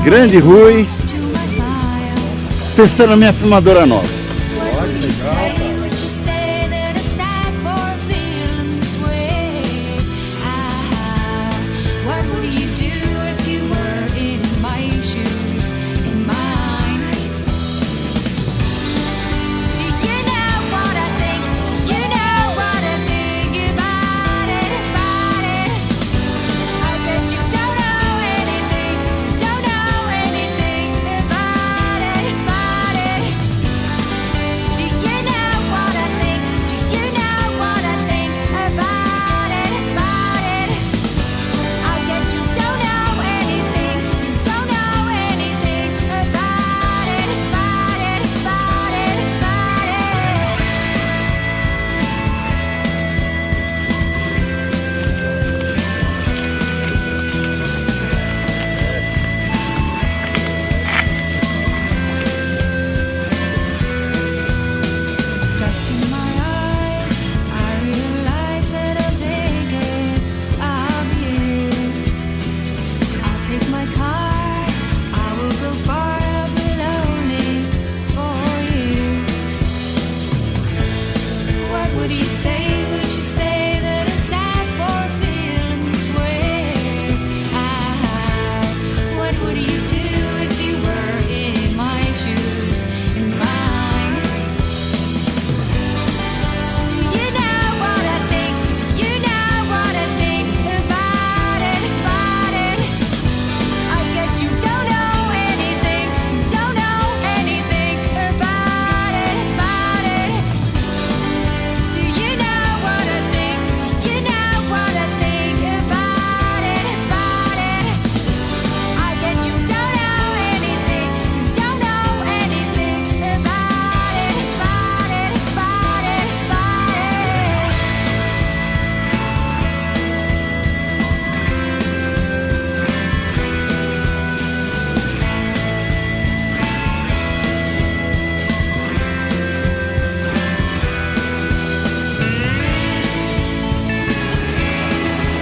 Grande Rui, testando a minha filmadora nova.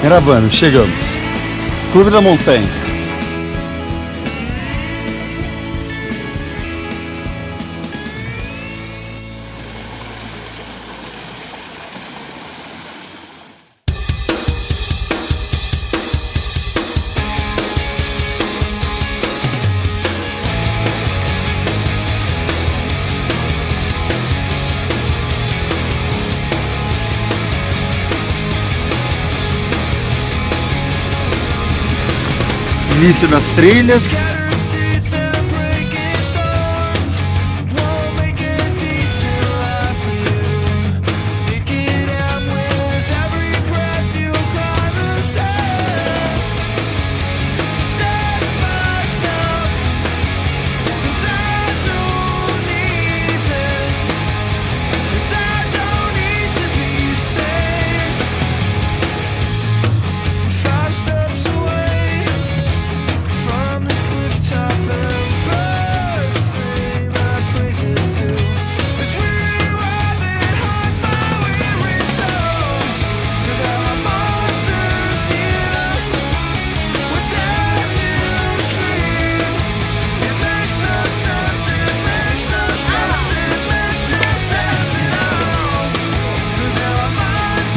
Gravando, chegamos. Clube da Montanha. Início nas trilhas.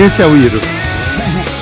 Esse é o Iro. Oh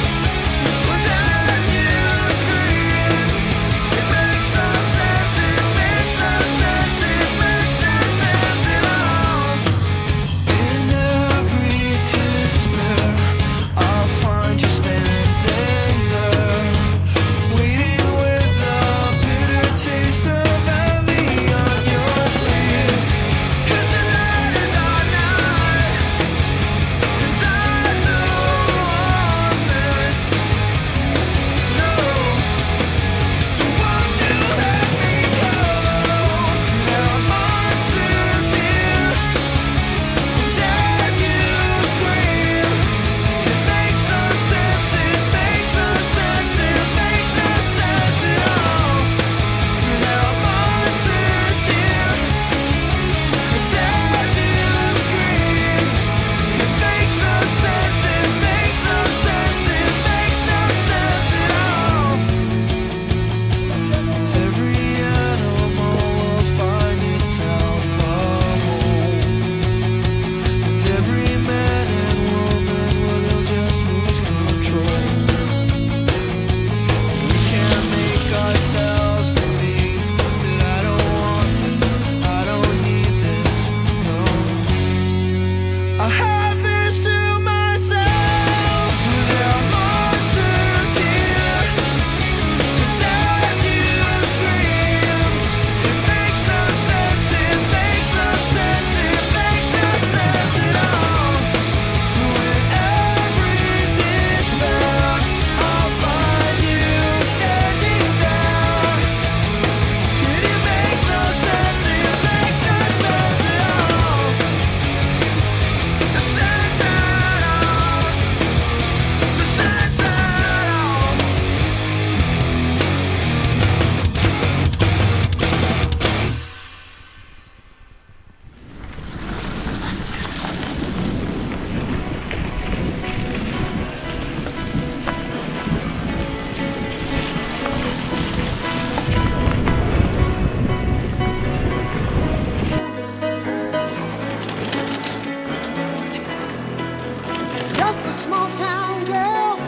just a small town girl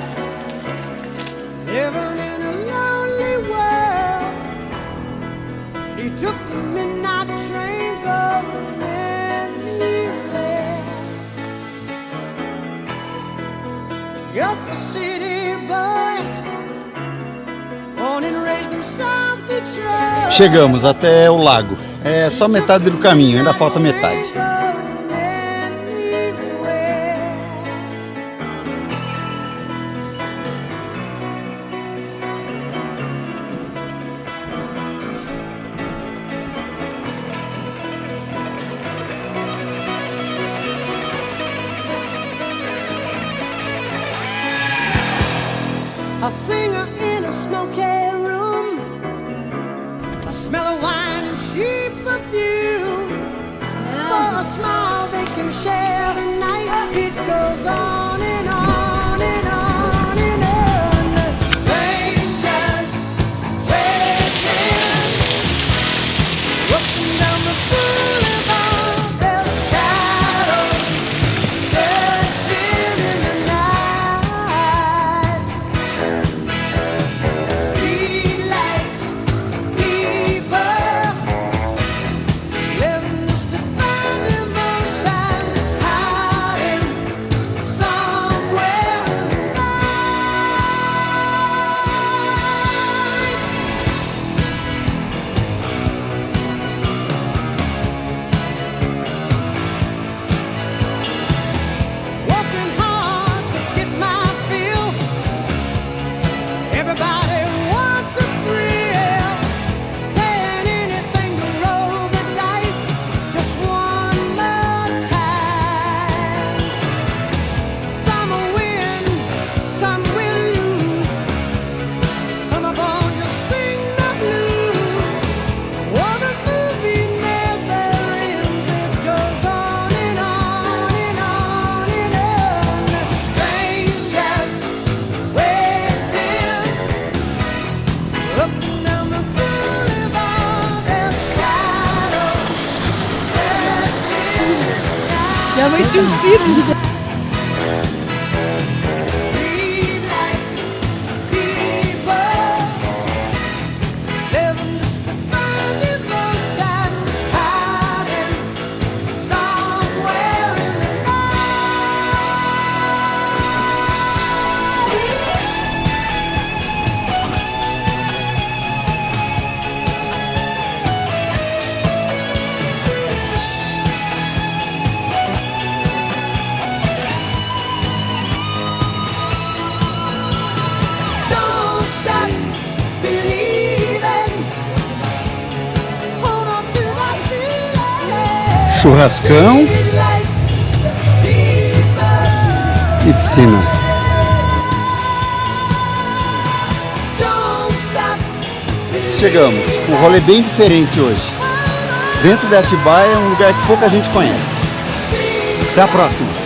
living in a lonely world. She took the midnight train going anywhere. Just a city boy, born and raised in South Detroit. Chegamos até o lago. É só metade do caminho, ainda falta metade. A singer in a smoky room, a smell of wine and cheap perfume. For a smile they can share the night. It goes on and on and on and on. Strangers waiting, walking down the boulevard. Their shadows searching in the night. Streetlights, people living just to find emotion, hiding somewhere in the night. Working hard to get my fill. Everybody wants a thrill, paying anything to roll the dice just one more time. Some will win, some will lose, some of them just sing the blues. Oh, the movie never ends, it goes on and on and on and on. Strangers waiting, looking down the boulevard, their shadows searching Minha mãe tinha um filho. streetlights, people living just to find emotion, hiding somewhere in the Don't stop believing. Hold on to that feeling. Churrascão Streetlight people. e piscina. Don't stop believing. Chegamos. Um rolê bem diferente hoje. Dentro de Atibaia é um lugar que pouca gente conhece. Até a próxima.